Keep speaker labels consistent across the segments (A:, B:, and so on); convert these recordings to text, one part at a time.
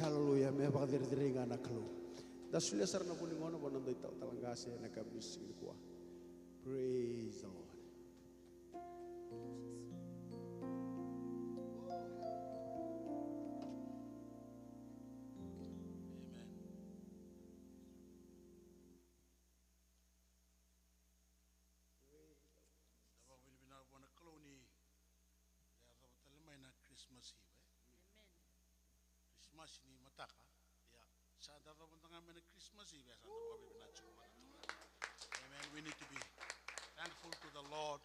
A: Hallelujah, me baka diri nga nakalo. Dasulia sar na kuning ono bonon do itaw talangase na kabis ko. Praise the Lord.
B: We need to be thankful to the Lord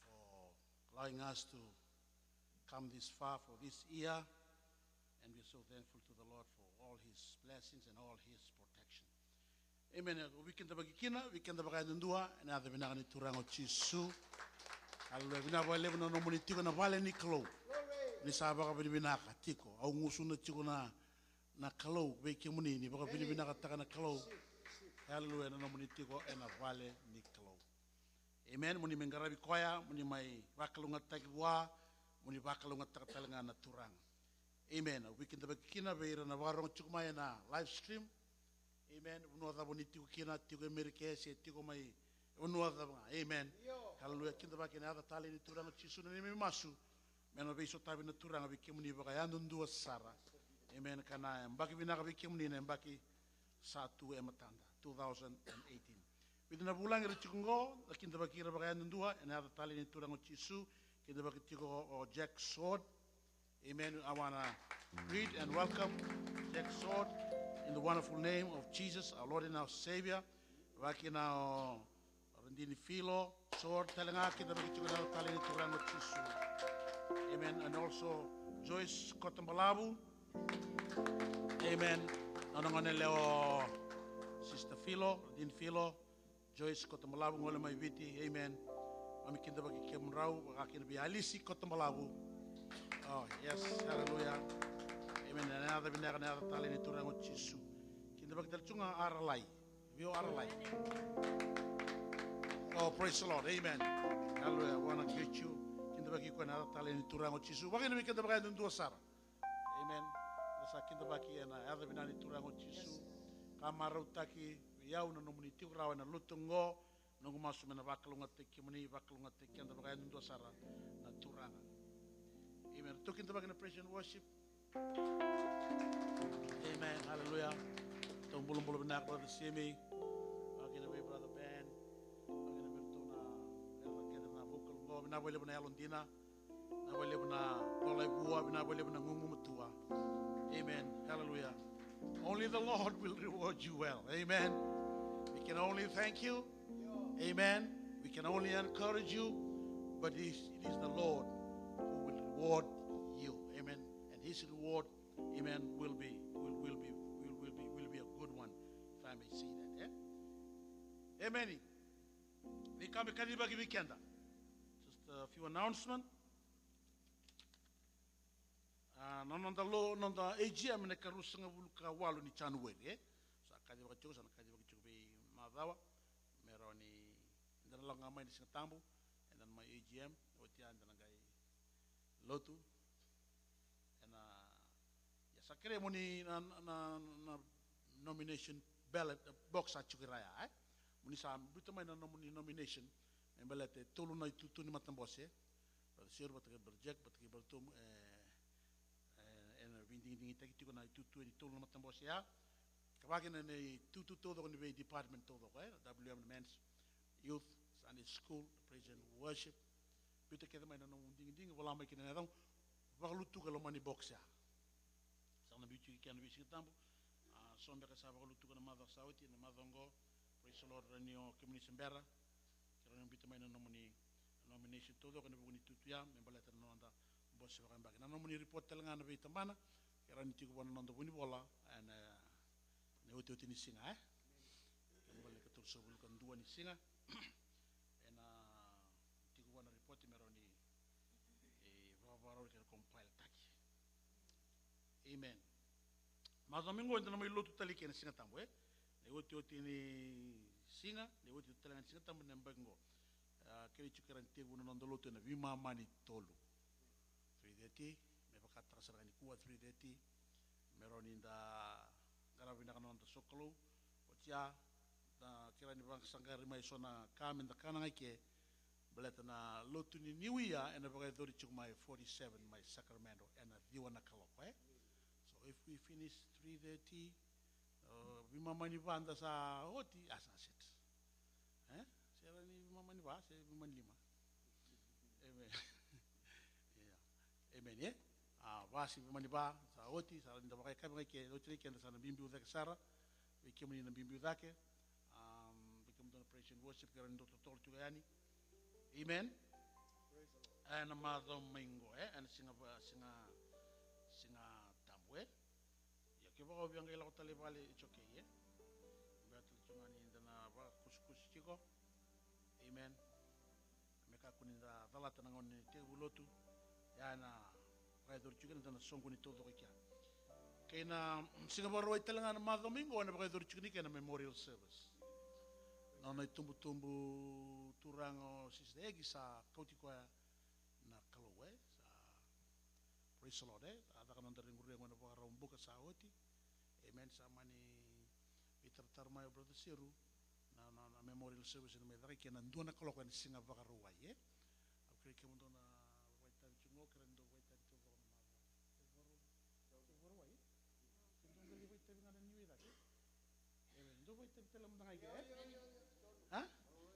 B: for allowing us to come this far for this year, and we're so thankful to the Lord for all His blessings and all His protection. Amen. Weekend bagikina, weekend bagadundua, and other binagani turango chisu. Hallelujah. Binabale no monitiko na vale ni klo. Ni sabaga binaka tiko. Au ngusuna tiko na klo. Beki muni ni baga binaka taka na klo. Hallelujah, na monitiko ena vale ni klo. Amen. Muni mengarabi koya, muni mai bakalunga takiwa, muni bakalunga takatalanga na turang. Amen. Weekend bagikina beira na warong chukumaya na live stream. Amen. Unuada bonitiko kina tiko Amerika se tiko mai unuada. Amen. Hallelujah. Kinda baki na ada tali ni turang chisu na nimi masu. Meno beiso tabi na turang biki muni baka yandundua sara. Amen. Kana mbaki binaka biki muni na mbaki satu ematanda 2018. Bidina bulang ira chikungo, kinda baki ira baka yandundua na ada tali ni turang chisu. Kinda baki tiko Jack Sword. Amen. I wanna greet and welcome Jack Sword in the wonderful name of Jesus, our Lord and our Savior. Baki na Rendini Filo, Sword, Talanga, Kinda baki tiko na tali ni turang chisu. Amen. And also Joyce Kotambalabu. Amen. Nanongane leo Sister Philo, Din Philo, Joyce Kotambalabu ngole mai viti. Amen. Mami kinda baki kemrau baki bi Alisi Kotambalabu. Oh, yes. Hallelujah. Amen. And another binaka another tali ni turango chisu. Kinda baki dalchunga aralai. Vio aralai. Oh, praise the Lord. Amen. Hallelujah. I want to greet you. Kinda baki ko na tali ni turango chisu. Baki ni kinda baki ndua sara. Amen. Sa kinda baki na ada binani turango chisu. Kamaro taki yau na nomuni tiu rawa na lutungo nungu masu mena bakalunga teki muni bakalunga teki kinda baki ndua sara na turanga. Amen. To kinda baki na praise and worship. Amen. Hallelujah. Tong bulong binak brother Simi. Baki na brother Ben. Baki na berto na vocal go binabole na Alondina. Binabole na Kolai Bua, binabole na Ngungu Mutua. Amen. Hallelujah. Only the Lord will reward you well. Amen. We can only thank you. Amen. We can only encourage you. But it is the Lord who will reward you. Amen. And His reward, amen, will be a good one, if I may say that. Eh? Amen. We come to Kanibagi Weekend. Just a few announcements. Nonda AGM na karusanga vulka walu ni January, eh? So akadi wakachuko be madawa meroni ndalanga mai ni singatambu and then my AGM otia ndangai lotu and ya sakre muni na nomination ballot box achukiraya, eh? Muni sa buta mai na nomination mbelete tolu na tutu ni matambose sir batake berjek batake bertum vinding tiki na tutu ni tolu matambose ya kabagin na tutu todo ni department todo WM Men's Youth Sunday School Praise and Worship bita keda mai na ding wala mai kina na baglutu ka lomani box ya sana bitu kan bisi tambo sombe ka sa baglutu ka na mother sauti na madongo Praise the Lord renio community mbera kira bita mai na nomination todo kan buguni tutu ya membaleta no anda boss ba mbag na nomoni report talanga na bita mana kera ni tiku wana nonda buni bola and ne uti ni singa kena balik ke turso bulu kan dua ni singa and tiku wana report meroni vavaro kena compile taki amen mas domingo enta namai lotu tali kena singa tambo ne uti ni singa ne uti talangan singa tambo ne mbango kena cukeran tiku wana nonda lotu na vima mani tolu 3:30 me baka trasara ni kuat 3:30 meroni da garavina kana nonda sokolo otia da kira ni bang sangari mai sona kamen da kana ke beleta na lotu ni new year and baka dori chuk mai 47 mai Sacramento and diwana kalok so if we finish 3:30 bima mani banda sa hoti asa set sera ni bima mani ba se bima lima amen amen vasi bima ni ba sa hoti sa nda baka kabe ke hoti ke nda sana bimbi udak sara we kemni na bimbi udake become the praise and worship garan do tol yani amen and ma domingo and singa tambwe ya ke ba obiang ila ko tale vale it's okay betul chungani ndana ba kuskus chiko amen meka kuninda dalata ngoni te bulotu yana Paidor juga na songo ni todo kaya. Kaya singa baro ay talangan na mga domingo na paidor juga ni kaya na memorial service. Na tumbu turango sisdegi sa kauti ko na kalowe sa praise the Lord ada kan nanda ringu ringu na baka buka sa oti. Amen sa mani Peter Tarmayo brother Siru na memorial service na may daki kaya nanduan na kalowe ni singa baka ruway Okay kaya mo na waitan chungo kaya ndo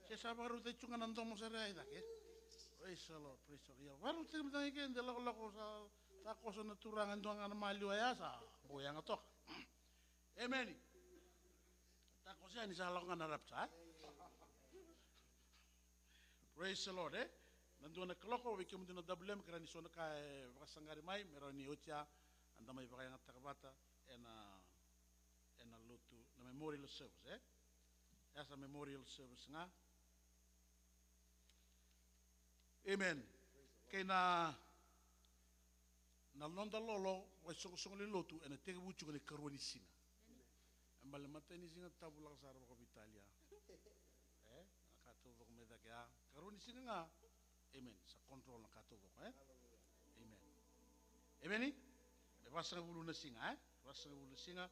B: Saya sabar udah cuma nonton musa rai dah ke. Praise the Lord. Baru tim dah ke, dah laku sa kosa na turangan tuangan malu ayah sa, boyang atok. Amen. Tak kosa ni sa lakukan Arab sa. Praise the Lord. Nanduan na keloko, wiki mungkin na double kerana sona kai bakasangari mai, meroni ucia, anda mai bakayang atakabata, ena lutu na memorial service asa memorial service nga amen kay na nonda lolo wa song le lutu ena tege buchu ni karwani singa ambale mata ni singa tabula sar ko Italia akato ko meda kya karwani singa nga amen sa control na kato ko amen amen ni wasa bulu na singa wasa bulu singa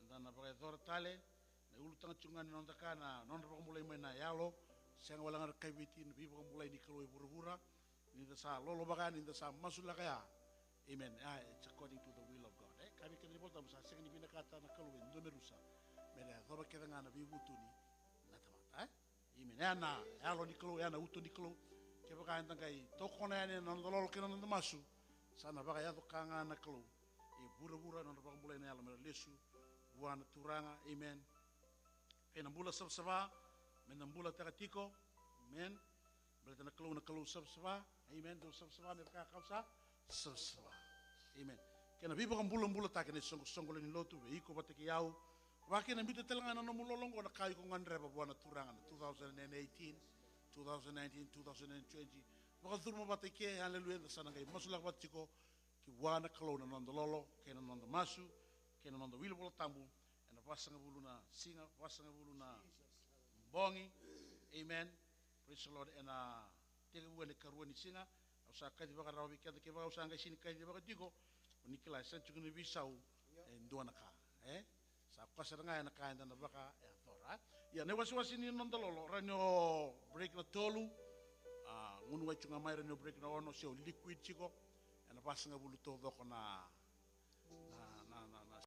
B: na pakai dor tale na ulu tanga chungan non takana non pa mulai mai na yalo siang wala ngar kai biti ni pa mulai di kaloi bura-bura ni da sa lolo bagan ni da sa masula kaya amen it's according to the will of God kami kini bolta sa sing ni binakata na kaloi ndo merusa mele dor keda ngana bi butu ni na tamata amen na yalo ni kaloi na utu ni kaloi ke baka ntangai tokona ni non lolo kena non masu sana baka ya to kanga na kaloi bura-bura non pa mulai na yalo mele lesu buana turanga amen kena bula sabsaba menambula takatiko amen berarti na kalau sabsaba amen do sabsaba ne ka kausa sabsaba amen kena bibo kan bula tak ne song ni lotu be iko bateki yau wake na bita telanga no mulolongo na kai ko ngandre ba buana turanga 2018 2019 2020 baka turma bateki haleluya sana kai masulak batiko ki buana kalau na nondololo kena nondo masu kena nonda wilo bola tambu ena wasanga bulu na singa wasanga bulu na bongi amen praise the Lord ena tege wele karwani singa usa kadi baka rawi kadi ke baka usanga sini kadi baka digo unikila sen chukuni bisau ndona ka sa kwasara nga ena kaenda na baka thora ya ne wasi ni nonda lolo ranyo break na tolu ngunu wachunga mai ranyo break na ono sio liquid chiko ena wasanga bulu to doko na